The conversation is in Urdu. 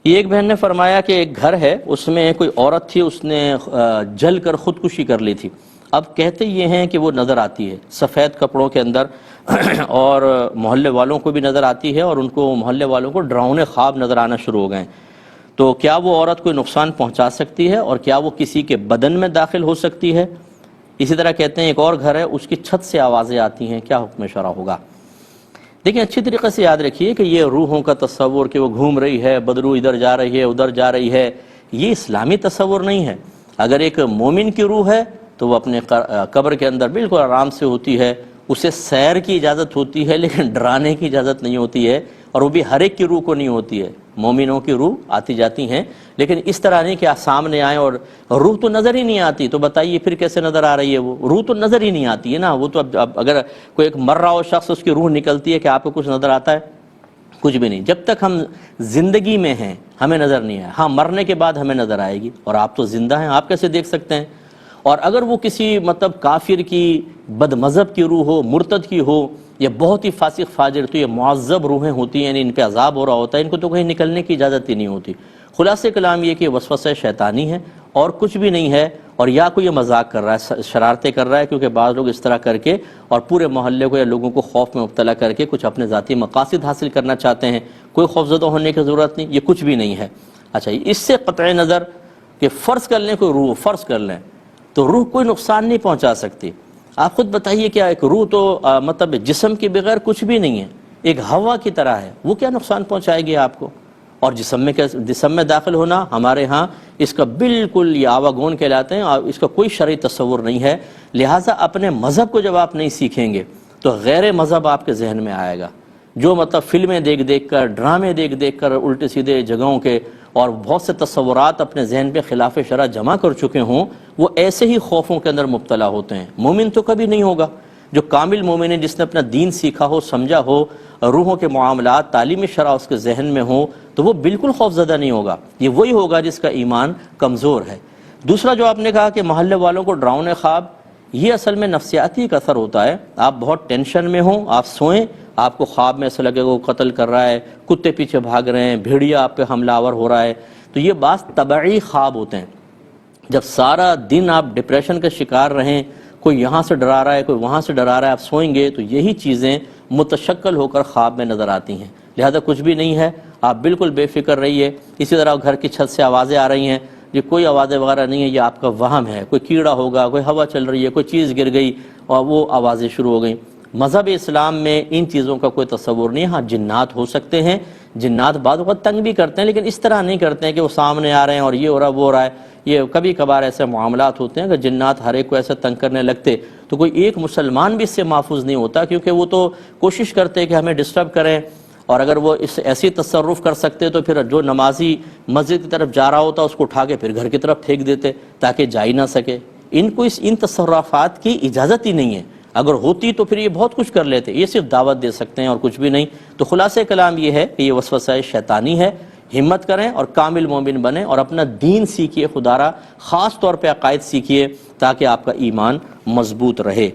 یہ ایک بہن نے فرمایا کہ ایک گھر ہے، اس میں کوئی عورت تھی، اس نے جل کر خودکشی کر لی تھی۔ اب کہتے یہ ہیں کہ وہ نظر آتی ہے سفید کپڑوں کے اندر اور محلے والوں کو بھی نظر آتی ہے، اور ان کو محلے والوں کو ڈراؤنے خواب نظر آنا شروع ہو گئے۔ تو کیا وہ عورت کوئی نقصان پہنچا سکتی ہے، اور کیا وہ کسی کے بدن میں داخل ہو سکتی ہے؟ اسی طرح کہتے ہیں ایک اور گھر ہے، اس کی چھت سے آوازیں آتی ہیں، کیا حکم شرع ہوگا؟ دیکھیں اچھی طریقے سے یاد رکھیے کہ یہ روحوں کا تصور کہ وہ گھوم رہی ہے، بدرو ادھر جا رہی ہے ادھر جا رہی ہے، یہ اسلامی تصور نہیں ہے۔ اگر ایک مومن کی روح ہے تو وہ اپنے قبر کے اندر بالکل آرام سے ہوتی ہے، اسے سیر کی اجازت ہوتی ہے لیکن ڈرانے کی اجازت نہیں ہوتی ہے، اور وہ بھی ہر ایک کی روح کو نہیں ہوتی ہے۔ مومنوں کی روح آتی جاتی ہیں، لیکن اس طرح نہیں کہ آپ سامنے آئیں اور روح تو نظر ہی نہیں آتی، تو بتائیے پھر کیسے نظر آ رہی ہے؟ وہ روح تو نظر ہی نہیں آتی ہے نا، وہ تو اب اگر کوئی ایک مر رہا ہو شخص اس کی روح نکلتی ہے کہ آپ کو کچھ نظر آتا ہے؟ کچھ بھی نہیں۔ جب تک ہم زندگی میں ہیں ہمیں نظر نہیں آیا، ہاں مرنے کے بعد ہمیں نظر آئے گی، اور آپ تو زندہ ہیں، آپ کیسے دیکھ سکتے ہیں؟ اور اگر وہ کسی کافر کی، بد مذہب کی روح ہو، مرتد کی ہو، یا بہت ہی فاسق فاجر، تو یہ معذب روحیں ہوتی ہیں، یعنی ان پہ عذاب ہو رہا ہوتا ہے، ان کو تو کہیں نکلنے کی اجازت ہی نہیں ہوتی۔ خلاصہ کلام یہ کہ وسوسہ شیطانی ہے اور کچھ بھی نہیں ہے، اور یا کوئی یہ مذاق کر رہا ہے، شرارتیں کر رہا ہے، کیونکہ بعض لوگ اس طرح کر کے اور پورے محلے کو یا لوگوں کو خوف میں مبتلا کر کے کچھ اپنے ذاتی مقاصد حاصل کرنا چاہتے ہیں۔ کوئی خوفزدہ ہونے کی ضرورت نہیں، یہ کچھ بھی نہیں ہے۔ اچھا، اس سے قطع نظر کہ فرض کر لیں کوئی روح، فرض کر لیں تو روح کوئی نقصان نہیں پہنچا سکتی۔ آپ خود بتائیے، کیا ایک روح تو جسم کے بغیر کچھ بھی نہیں ہے، ایک ہوا کی طرح ہے، وہ کیا نقصان پہنچائے گی آپ کو؟ اور جسم میں داخل ہونا ہمارے ہاں اس کا بالکل یہ آواگون کہلاتے ہیں، اور اس کا کوئی شرعی تصور نہیں ہے۔ لہٰذا اپنے مذہب کو جب آپ نہیں سیکھیں گے تو غیر مذہب آپ کے ذہن میں آئے گا، جو فلمیں دیکھ کر، ڈرامے دیکھ کر، الٹے سیدھے جگہوں کے اور بہت سے تصورات اپنے ذہن پہ خلاف شرع جمع کر چکے ہوں، وہ ایسے ہی خوفوں کے اندر مبتلا ہوتے ہیں۔ مومن تو کبھی نہیں ہوگا، جو کامل مومن ہے، جس نے اپنا دین سیکھا ہو، سمجھا ہو، روحوں کے معاملات، تعلیم شرع اس کے ذہن میں ہو، تو وہ بالکل خوفزدہ نہیں ہوگا۔ یہ وہی ہوگا جس کا ایمان کمزور ہے۔ دوسرا جو آپ نے کہا کہ محلے والوں کو ڈراؤنے خواب، یہ اصل میں نفسیاتی ایک اثر ہوتا ہے۔ آپ بہت ٹینشن میں ہوں، آپ سوئیں، آپ کو خواب میں ایسا لگے گا وہ قتل کر رہا ہے، کتے پیچھے بھاگ رہے ہیں، بھیڑیا آپ پہ حملہ آور ہو رہا ہے، تو یہ بعض طبعی خواب ہوتے ہیں۔ جب سارا دن آپ ڈپریشن کا شکار رہیں، کوئی یہاں سے ڈرا رہا ہے، کوئی وہاں سے ڈرا رہا ہے، آپ سوئیں گے تو یہی چیزیں متشکل ہو کر خواب میں نظر آتی ہیں۔ لہذا کچھ بھی نہیں ہے، آپ بالکل بے فکر رہیے۔ اسی طرح گھر کی چھت سے آوازیں آ رہی ہیں، یہ کوئی آوازیں وغیرہ نہیں ہے، یہ آپ کا وہم ہے، کوئی کیڑا ہوگا، کوئی ہوا چل رہی ہے، کوئی چیز گر گئی اور وہ آوازیں شروع ہو گئیں۔ مذہب اسلام میں ان چیزوں کا کوئی تصور نہیں ہے۔ ہاں جنات ہو سکتے ہیں، جنات بعض وقت تنگ بھی کرتے ہیں، لیکن اس طرح نہیں کرتے ہیں کہ وہ سامنے آ رہے ہیں اور یہ ہو رہا وہ ہو رہا ہے۔ یہ کبھی کبھار ایسے معاملات ہوتے ہیں، اگر جنات ہر ایک کو ایسے تنگ کرنے لگتے تو کوئی ایک مسلمان بھی اس سے محفوظ نہیں ہوتا، کیونکہ وہ تو کوشش کرتے ہیں کہ ہمیں ڈسٹرب کریں، اور اگر وہ اس ایسی تصرف کر سکتے تو پھر جو نمازی مسجد کی طرف جا رہا ہوتا اس کو اٹھا کے پھر گھر کی طرف پھینک دیتے تاکہ جا ہی نہ سکے۔ ان کو ان تصرفات کی اجازت ہی نہیں ہے، اگر ہوتی تو پھر یہ بہت کچھ کر لیتے، یہ صرف دعوت دے سکتے ہیں اور کچھ بھی نہیں۔ تو خلاصہ کلام یہ ہے کہ یہ وسوسہ شیطانی ہے۔ ہمت کریں اور کامل مومن بنیں اور اپنا دین سیکھیے، خدا را خاص طور پہ عقائد سیکھیے تاکہ آپ کا ایمان مضبوط رہے۔